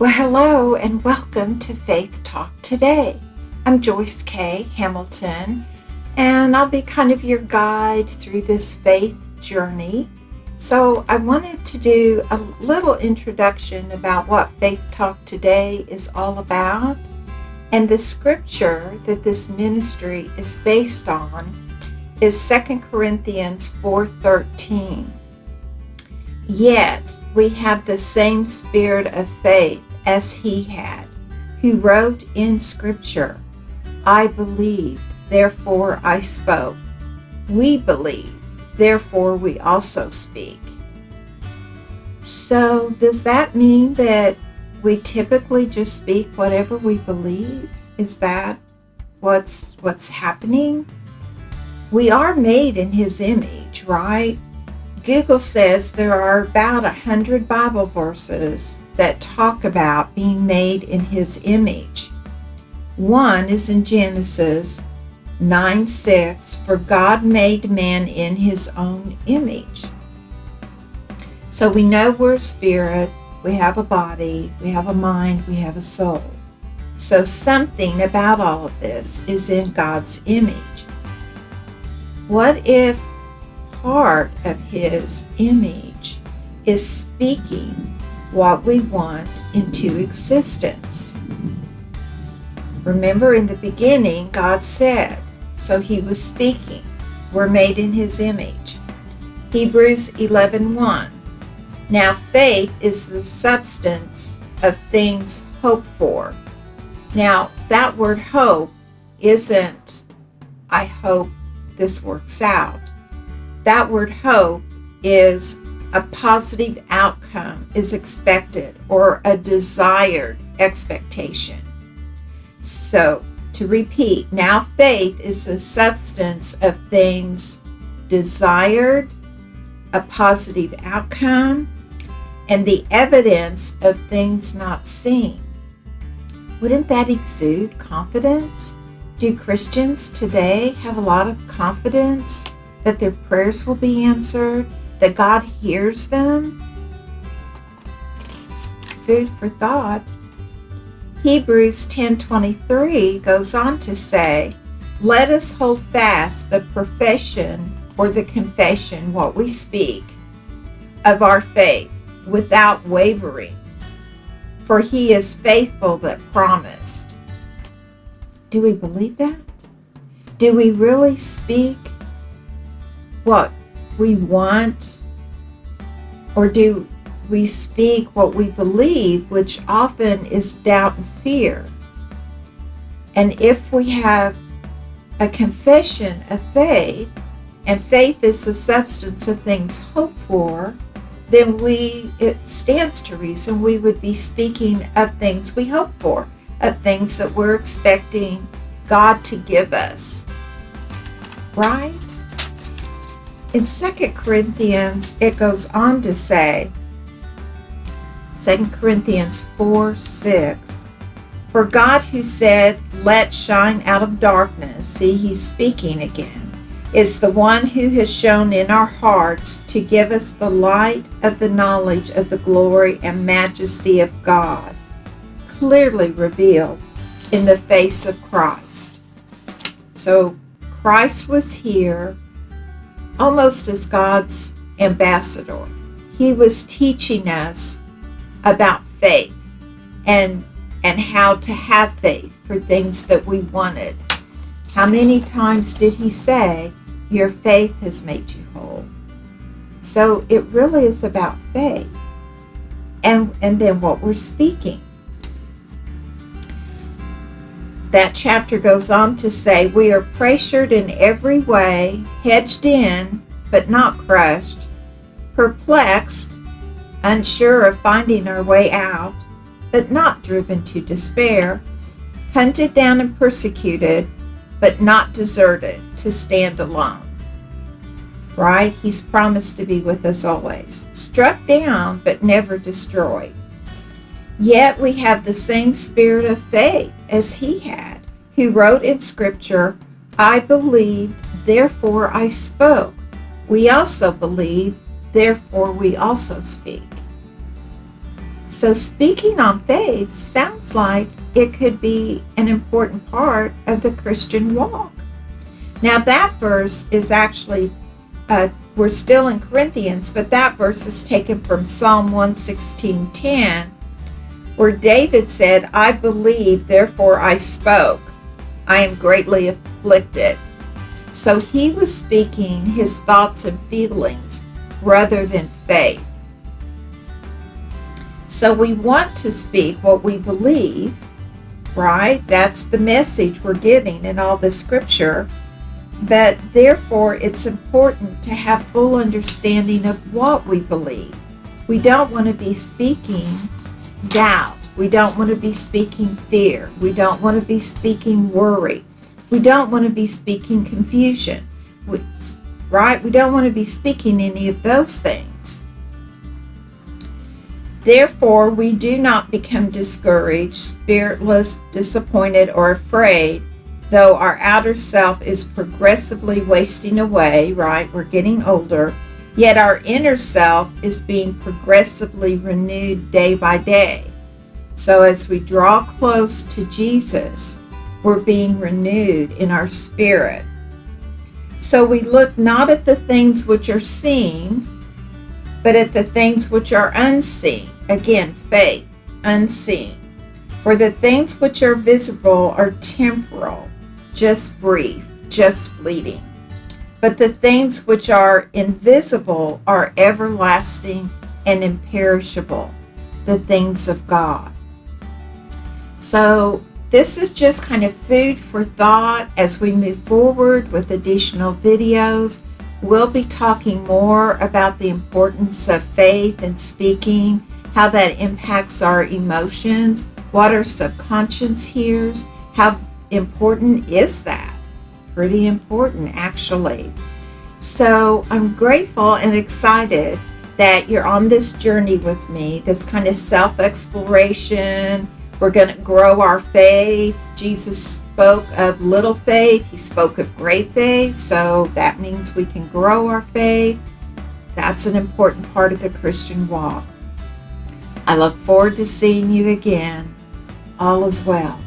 Well, hello and welcome to Faith Talk Today. I'm Joyce K. Hamilton, and I'll be kind of your guide through this faith journey. So I wanted to do a little introduction about what Faith Talk Today is all about. And the scripture that this ministry is based on is 2 Corinthians 4:13. Yet we have the same spirit of faith as he had, who wrote in scripture, I believed, therefore I spoke. We believe, therefore we also speak. So does that mean that we typically just speak whatever we believe? Is that what's happening? We are made in his image, right? Google says there are about 100 Bible verses that talk about being made in his image. One is in Genesis 9:6, for God made man in his own image. So we know we're a spirit, we have a body, we have a mind, we have a soul. So something about all of this is in God's image. What if part of his image is speaking what we want into existence? Remember, in the beginning, God said, so he was speaking. We're made in his image. Hebrews 11:1. Now faith is the substance of things hoped for. Now that word hope isn't, I hope this works out. That word hope is a positive outcome is expected, or a desired expectation. So to repeat, now faith is the substance of things desired, a positive outcome, and the evidence of things not seen. Wouldn't that exude confidence? Do Christians today have a lot of confidence that their prayers will be answered, that God hears them? Food for thought. Hebrews 10:23 goes on to say, let us hold fast the profession or the confession, what we speak, of our faith without wavering, for he is faithful that promised. Do we believe that? Do we really speak what we want, or do we speak what we believe, which often is doubt and fear? And if we have a confession of faith, and faith is the substance of things hoped for, then it stands to reason we would be speaking of things we hope for, of things that we're expecting God to give us, right? In 2 Corinthians, it goes on to say, 2 Corinthians 4:6, for God who said, let shine out of darkness, see, he's speaking again, is the one who has shone in our hearts to give us the light of the knowledge of the glory and majesty of God, clearly revealed in the face of Christ. So Christ was here almost as God's ambassador. He was teaching us about faith and how to have faith for things that we wanted. How many times did he say, your faith has made you whole? So it really is about faith and then what we're speaking. That chapter goes on to say, we are pressured in every way, hedged in, but not crushed, perplexed, unsure of finding our way out, but not driven to despair, hunted down and persecuted, but not deserted to stand alone. Right? He's promised to be with us always. Struck down, but never destroyed. Yet we have the same spirit of faith as he had, who wrote in scripture, I believed, therefore I spoke. We also believe, therefore we also speak. So speaking on faith sounds like it could be an important part of the Christian walk. Now that verse is actually, we're still in Corinthians, but that verse is taken from Psalm 116:10, where David said, I believe, therefore I spoke. I am greatly afflicted. So he was speaking his thoughts and feelings rather than faith. So we want to speak what we believe, right? That's the message we're getting in all the scripture. But therefore, it's important to have full understanding of what we believe. We don't want to be speaking doubt. We don't want to be speaking fear. We don't want to be speaking worry. We don't want to be speaking confusion, right? We don't want to be speaking any of those things. Therefore, we do not become discouraged, spiritless, disappointed, or afraid, though our outer self is progressively wasting away, right? We're getting older, yet our inner self is being progressively renewed day by day. So as we draw close to Jesus, we're being renewed in our spirit. So we look not at the things which are seen, but at the things which are unseen. Again, faith, unseen. For the things which are visible are temporal, just brief, just fleeting. But the things which are invisible are everlasting and imperishable, the things of God. So this is just kind of food for thought as we move forward with additional videos. We'll be talking more about the importance of faith and speaking, how that impacts our emotions, what our subconscious hears, how important is that? Pretty important, actually. So I'm grateful and excited that you're on this journey with me, this kind of self-exploration. We're going to grow our faith. Jesus spoke of little faith. He spoke of great faith. So that means we can grow our faith. That's an important part of the Christian walk. I look forward to seeing you again. All is well.